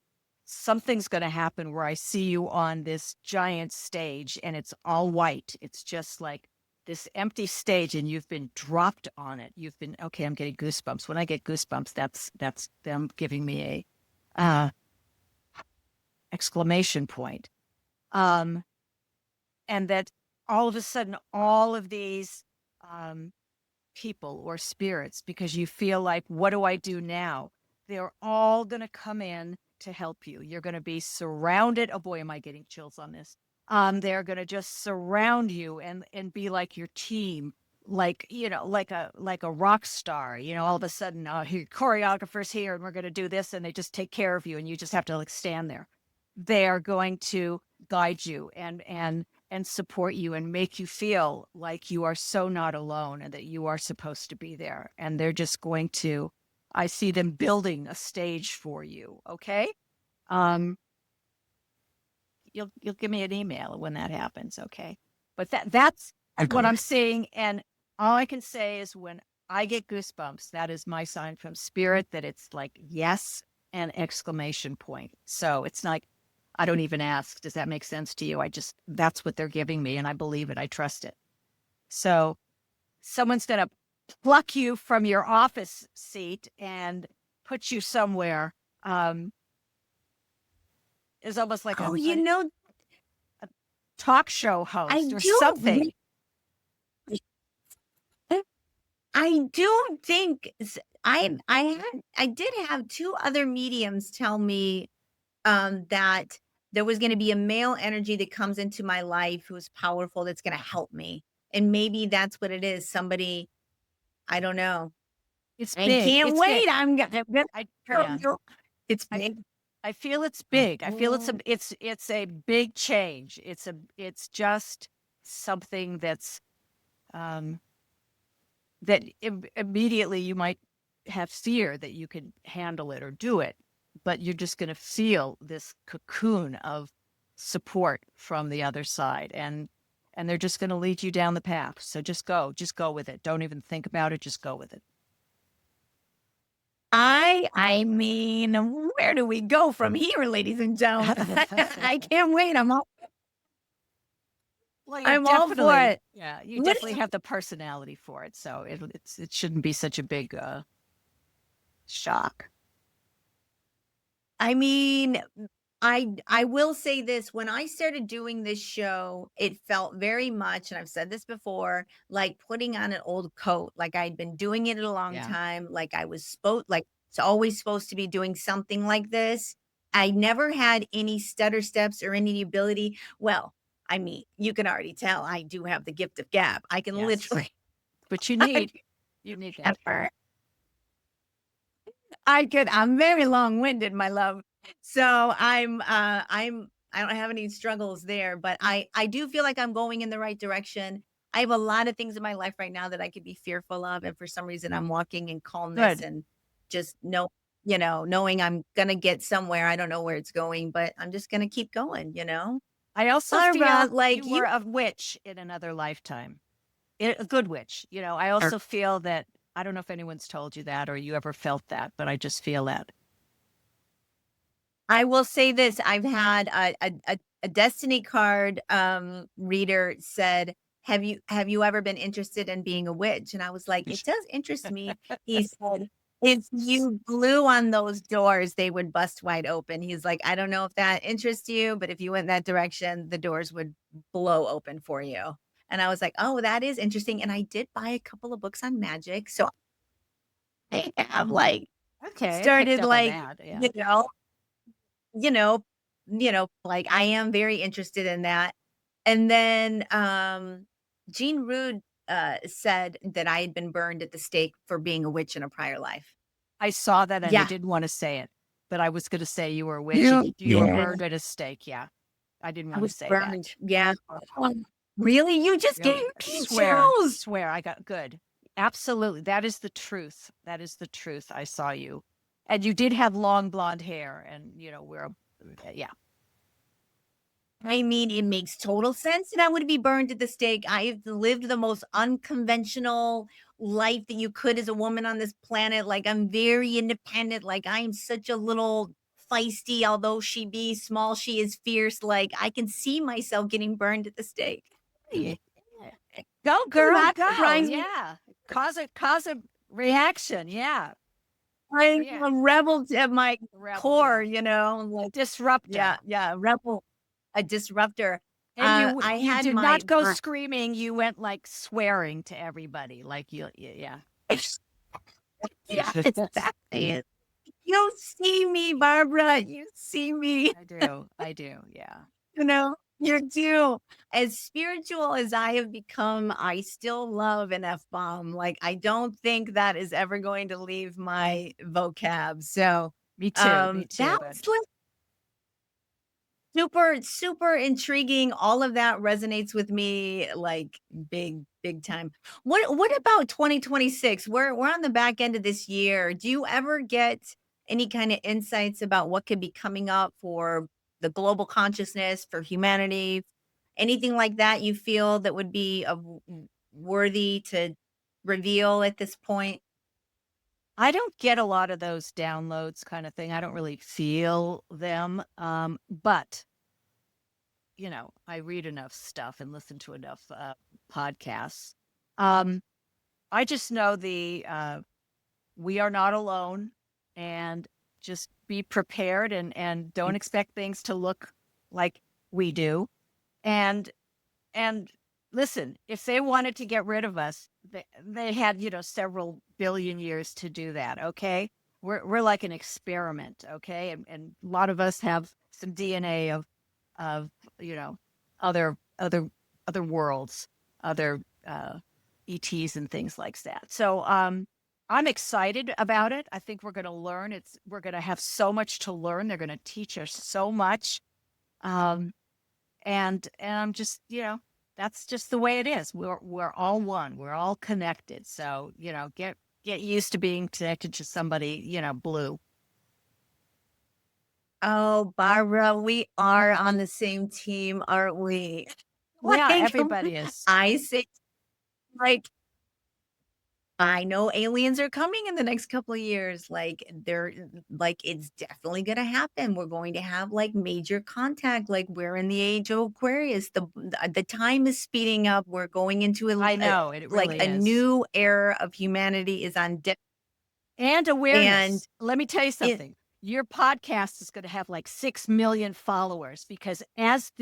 something's going to happen where I see you on this giant stage and it's all white. It's just like this empty stage and you've been dropped on it. You've been, okay, I'm getting goosebumps. When I get goosebumps, that's them giving me a exclamation point. And that all of a sudden, all of these people or spirits, because you feel like, what do I do now? They're all going to come in to help you. You're going to be surrounded. Oh boy, am I getting chills on this. They're going to just surround you and be like your team, like, like a rock star, all of a sudden, here, choreographer's here and we're going to do this. And they just take care of you and you just have to stand there. They are going to guide you and support you and make you feel like you are so not alone and that you are supposed to be there. And they're just going to, I see them building a stage for you. Okay. You'll give me an email when that happens. Okay. But that's what I'm seeing. And all I can say is when I get goosebumps, that is my sign from spirit that it's like, yes, and exclamation point. So it's like, I don't even ask, does that make sense to you? That's what they're giving me and I believe it. I trust it. So someone's going to pluck you from your office seat and put you somewhere. Is almost like a talk show host or something. I do think I did have 2 other mediums tell me that there was going to be a male energy that comes into my life who's powerful, that's going to help me. And maybe that's what it is. Somebody, I don't know. It's I big. can't It's wait. big. I'm gonna. Yeah. It's big. I feel it's big. I feel it's a big change. It's just something that's um that immediately you might have fear that you can handle it or do it, but you're just going to feel this cocoon of support from the other side, and they're just going to lead you down the path. So just go with it. Don't even think about it. Just go with it. I mean, where do we go from here, ladies and gentlemen? I can't wait. Well, I'm all for it. Yeah, you What- definitely have the personality for it, so it shouldn't be such a big shock. I mean, I will say this, when I started doing this show, it felt very much, and I've said this before, like putting on an old coat. Like I'd been doing it a long Yeah. time. Like I was like it's always supposed to be doing something like this. I never had any stutter steps or any ability. Well, I mean, you can already tell I do have the gift of gab. I can Yes. literally But you I need that. I'm very long-winded, my love. So I don't have any struggles there, but I do feel like I'm going in the right direction. I have a lot of things in my life right now that I could be fearful of, and for some reason I'm walking in calmness Good. and just knowing I'm gonna get somewhere. I don't know where it's going, but I'm just gonna keep going, I also Barbra, feel like you were a witch in another lifetime, a good witch. I also feel that, I don't know if anyone's told you that or you ever felt that, but I just feel that. I will say this, I've had a destiny card reader said, have you ever been interested in being a witch? And I was like, it does interest me. He said, if you blew on those doors, they would bust wide open. He's like, I don't know if that interests you, but if you went that direction, the doors would blow open for you. And I was like, oh, that is interesting. And I did buy a couple of books on magic. So I have like Okay, I picked started up on like, that. Yeah. you know, like I am very interested in that. And then Jean Rude said that I had been burned at the stake for being a witch in a prior life. I saw that and I Yeah. didn't want to say it, but I was going to say you were a witch. Yeah. You were Yeah. burned at a stake. Yeah. I didn't I want to was say that. burned. Yeah. Really? You just Really? gave me Swear, chills. swear. I got good. Absolutely. That is the truth. That is the truth. I saw you. And you did have long blonde hair and, yeah. I mean, it makes total sense that I would be burned at the stake. I've lived the most unconventional life that you could as a woman on this planet. Like, I'm very independent. Like, I'm such a little feisty, although she be small, she is fierce. Like, I can see myself getting burned at the stake. Yeah. Go, girl, That go. reminds me- Yeah. Cause a reaction. Yeah. I'm Yeah. a rebel at my Rebel, core, yeah. like, Disruptor. yeah, rebel, a disruptor. And I you had did my not go screaming. You went like swearing to everybody. Like yeah. Yeah, exactly it. You see me, Barbara. You see me. I do. Yeah. You do. As spiritual as I have become, I still love an F-bomb. Like, I don't think that is ever going to leave my vocab. So, Me too. Me too. that was like super, super intriguing. All of that resonates with me like big, big time. What about 2026? We're on the back end of this year. Do you ever get any kind of insights about what could be coming up for the global consciousness, for humanity? Anything like that you feel that would be worthy to reveal at this point? I don't get a lot of those downloads kind of thing. I don't really feel them. But I read enough stuff and listen to enough podcasts. I just know we are not alone, and just be prepared and don't expect things to look like we do. And listen, if they wanted to get rid of us, they had, several billion years to do that. Okay. We're like an experiment. Okay. And a lot of us have some DNA of, other, other worlds, other, ETs and things like that. So, I'm excited about it. I think we're going to learn. We're going to have so much to learn. They're going to teach us so much. And I'm just, that's just the way it is. We're all one. We're all connected. So, get used to being connected to somebody, blue. Oh, Barbara, we are on the same team, aren't we? Yeah, Like, everybody is. I say, like, I know aliens are coming in the next couple of years. Like, it's definitely going to happen. We're going to have like major contact. Like, we're in the age of Aquarius. The time is speeding up. We're going into I know it like really a is. new era of humanity is on deck. And awareness. And Let me tell you something. Your podcast is going to have like 6 million followers because as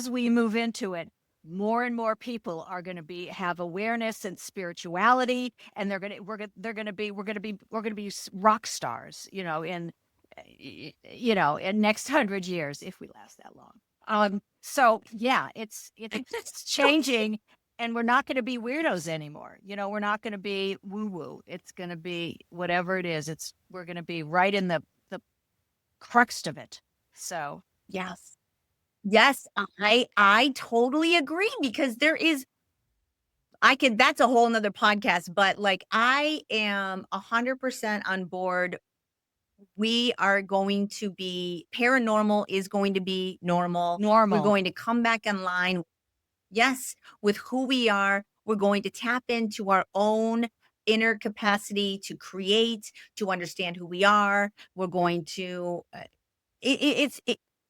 we move into it, more and more people are going to have awareness and spirituality, and we're going to be rock stars, in next 100 years if we last that long. So yeah, it's changing, and we're not going to be weirdos anymore. We're not going to be woo woo. It's going to be whatever it is. We're going to be right in the crux of it. So yes. Yes, I totally agree because that's a whole nother podcast, but like I am 100% on board. We are going to be paranormal is going to be normal. We're going to come back in line. Yes, with who we are. We're going to tap into our own inner capacity to create, to understand who we are. We're going to it's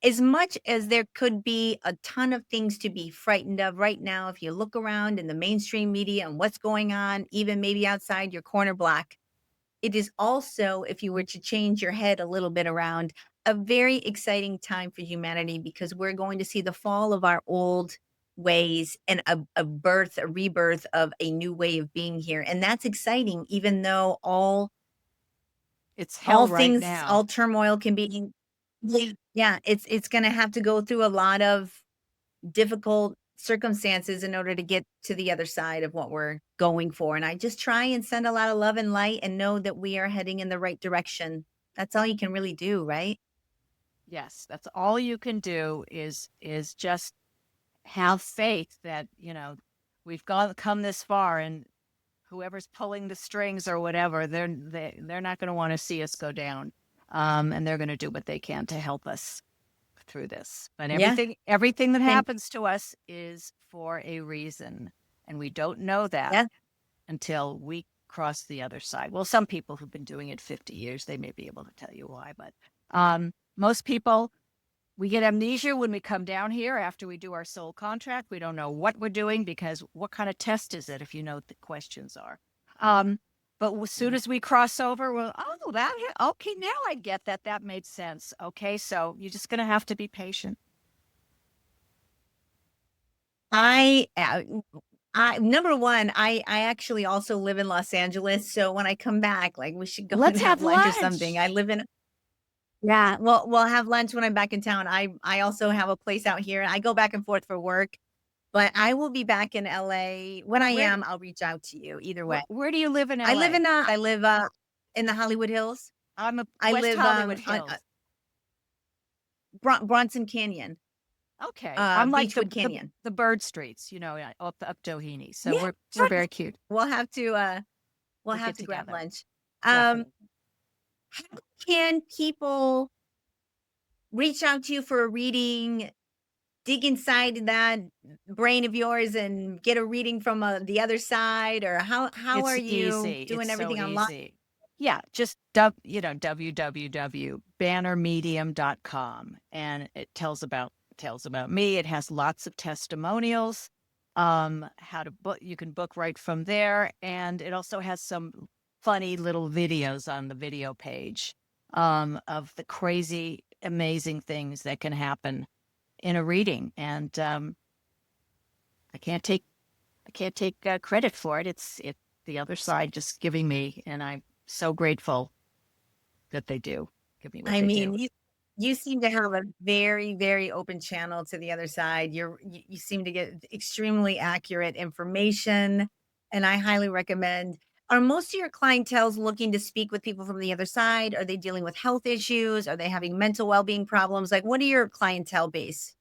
as much as there could be a ton of things to be frightened of right now, if you look around in the mainstream media and what's going on, even maybe outside your corner block, it is also, if you were to change your head a little bit around, a very exciting time for humanity because we're going to see the fall of our old ways and a rebirth of a new way of being here. And that's exciting, even though it's hell right things, now. all turmoil can be. Yeah, it's going to have to go through a lot of difficult circumstances in order to get to the other side of what we're going for. And I just try and send a lot of love and light and know that we are heading in the right direction. That's all you can really do, right? Yes, that's all you can do is just have faith that, we've come this far, and whoever's pulling the strings or whatever, they're not going to want to see us go down. And they're going to do what they can to help us through this. But everything that happens to us is for a reason. And we don't know that until we cross the other side. Well, some people who've been doing it 50 years, they may be able to tell you why. But most people, we get amnesia when we come down here after we do our soul contract. We don't know what we're doing because what kind of test is it if you know what the questions are? But as soon as we cross over, okay, now I get that. That made sense. Okay, so you're just going to have to be patient. Number one, I actually also live in Los Angeles. So when I come back, like we should go Let's and have lunch or lunch. something. I live in, yeah, well, we'll have lunch when I'm back in town. I also have a place out here. I go back and forth for work, but I will be back in LA. When I am, I'll reach out to you either way. Where do you live in LA? I live in the Hollywood Hills. I live Hollywood Hills. Bronson Canyon. Okay. I'm like Beechwood Canyon. The bird streets, up Doheny. So yeah, we're very cute. We'll have to grab lunch. How can people reach out to you for a reading, dig inside that brain of yours and get a reading from the other side? Or how are you doing everything online? Yeah, just www.bannermedium.com, and it tells about me. It has lots of testimonials, how to book. You can book right from there, and it also has some funny little videos on the video page of the crazy, amazing things that can happen in a reading. And I can't take credit for it. It's the other side just giving me, and I'm so grateful that they do give me what they do. You seem to have a very, very open channel to the other side. You seem to get extremely accurate information, and I highly recommend Are most of your clientels looking to speak with people from the other side? Are they dealing with health issues? Are they having mental well-being problems? Like, what are your clientele base?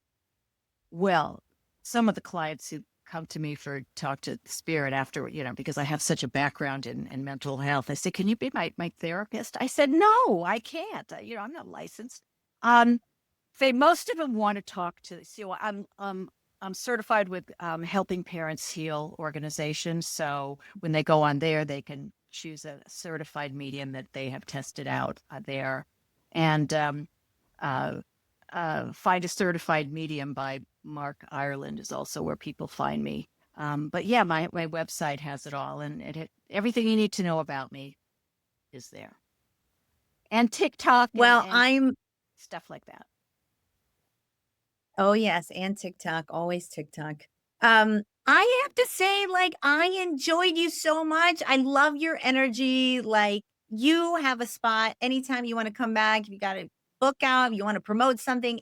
Well, some of the clients who come to me for talk to spirit after, because I have such a background in mental health, they say, "Can you be my therapist?" I said, "No, I can't. I'm not licensed." Most of them want to talk to. See, well, I'm certified with Helping Parents Heal organization. So when they go on there, they can choose a certified medium that they have tested out there, and uh, Find a Certified Medium by Mark Ireland is also where people find me. But yeah, my website has it all, and everything you need to know about me is there, and TikTok Well, and stuff like that. oh yes, and TikTok, always TikTok. I have to say, like, I enjoyed you so much. I love your energy. Like, you have a spot anytime you want to come back. If you got a book out, you want to promote something,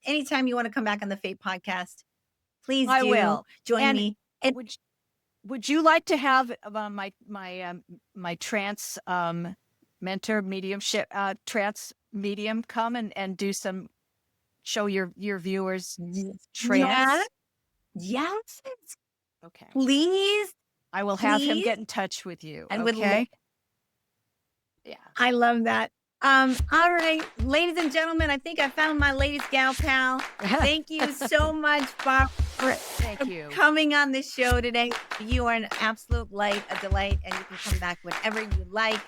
anytime you want to come back on the Fate podcast, please I do will. join And me. And would would you like to have my trance mentor mediumship trance medium come and do some show your viewers yeah, trance? yes, Okay. please, I will have him please. get in touch with you. I would Okay. Yeah. I love that. All right, ladies and gentlemen, I think I found my latest gal pal. Thank you so much, Barbara, Thank for you. coming on the show today. You are an absolute light, a delight, and you can come back whenever you like.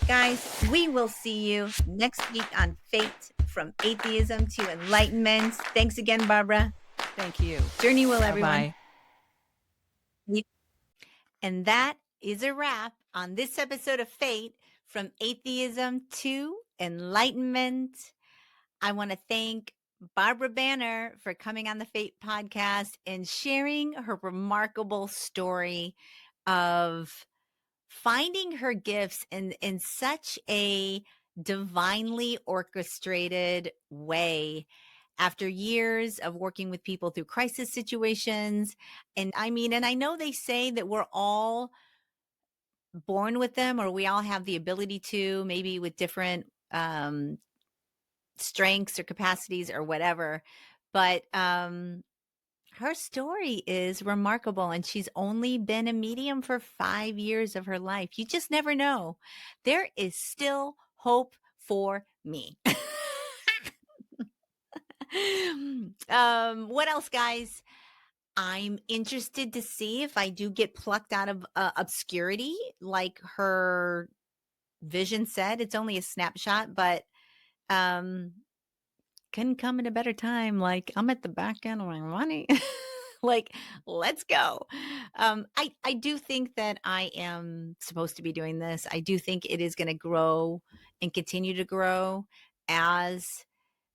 Guys, we will see you next week on Fate, from Atheism to Enlightenment. Thanks again, Barbara. Thank you. Journey will, everyone. Bye-bye. And that is a wrap on this episode of Fate, from Atheism to Enlightenment. I want to thank Barbra Banner for coming on the Fate podcast and sharing her remarkable story of finding her gifts in such a divinely orchestrated way after years of working with people through crisis situations. And I know they say that we're all born with them, or we all have the ability to, maybe with different strengths or capacities or whatever. But her story is remarkable, and she's only been a medium for 5 years of her life. You just never know. There is still hope for me. What else, guys? I'm interested to see if I do get plucked out of obscurity, like her vision said. It's only a snapshot, but couldn't come at a better time. Like, I'm at the back end of my money. Like, let's go. I do think that I am supposed to be doing this. I do think it is going to grow and continue to grow as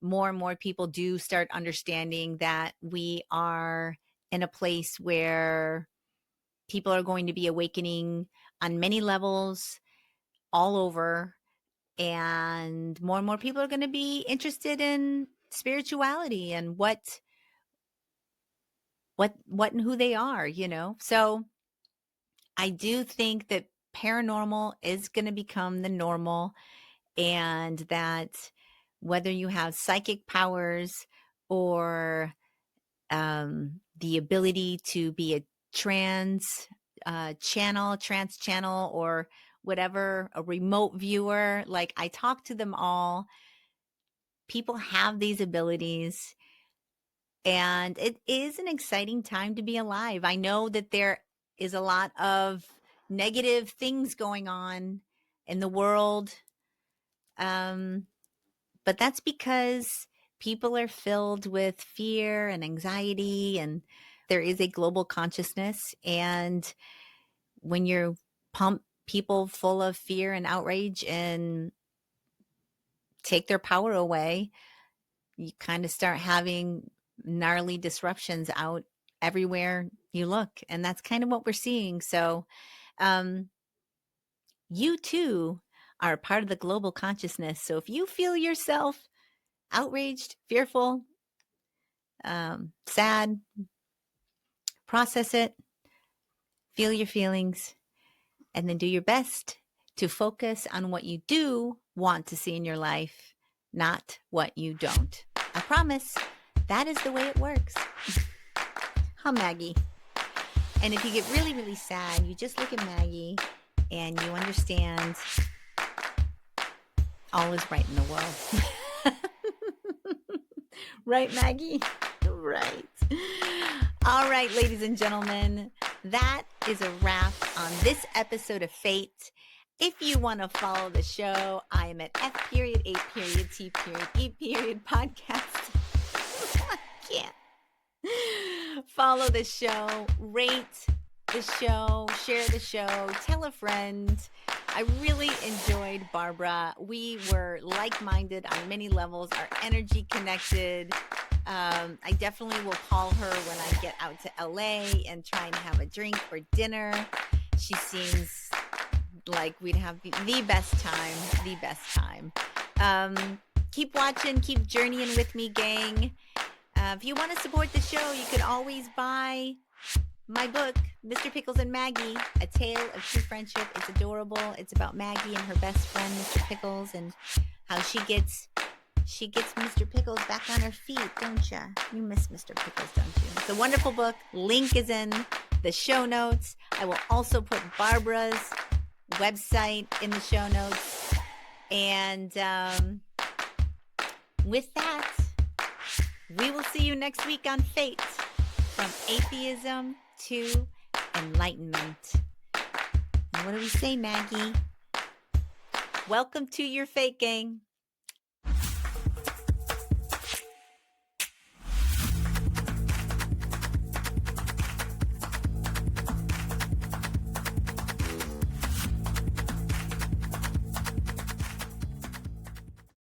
more and more people do start understanding that we are in a place where people are going to be awakening on many levels all over, and more people are going to be interested in spirituality and what and who they are, So I do think that paranormal is going to become the normal, and that whether you have psychic powers or the ability to be a trance channel, or whatever, a remote viewer, like, I talk to them all. People have these abilities, and it is an exciting time to be alive. I know that there is a lot of negative things going on in the world, but that's because people are filled with fear and anxiety, and there is a global consciousness. And when you pump people full of fear and outrage and take their power away, you kind of start having gnarly disruptions out everywhere you look. And that's kind of what we're seeing. So you too are a part of the global consciousness. So if you feel yourself outraged, fearful, sad, process it, feel your feelings, and then do your best to focus on what you do want to see in your life, not what you don't. I promise that is the way it works. Huh, Maggie? And if you get really, really sad, you just look at Maggie and you understand all is right in the world. Right, Maggie? Right. All right, ladies and gentlemen, that is a wrap on this episode of Fate. If you want to follow the show, I am at F.A.T.E. podcast. I can't. Follow the show, rate the show, share the show, tell a friend. I really enjoyed Barbra. We were like-minded on many levels, our energy connected. I definitely will call her when I get out to LA and try and have a drink for dinner. She seems like we'd have the best time. Keep watching, keep journeying with me, gang. If you want to support the show, you could always buy my book, Mr. Pickles and Maggie, A Tale of True Friendship. It's adorable. It's about Maggie and her best friend, Mr. Pickles, and how she gets Mr. Pickles back on her feet, don't you? You miss Mr. Pickles, don't you? It's a wonderful book. Link is in the show notes. I will also put Barbra's website in the show notes. And with that, we will see you next week on Fate, from atheism to enlightenment. And what do we say, Maggie? Welcome to your Fate, gang.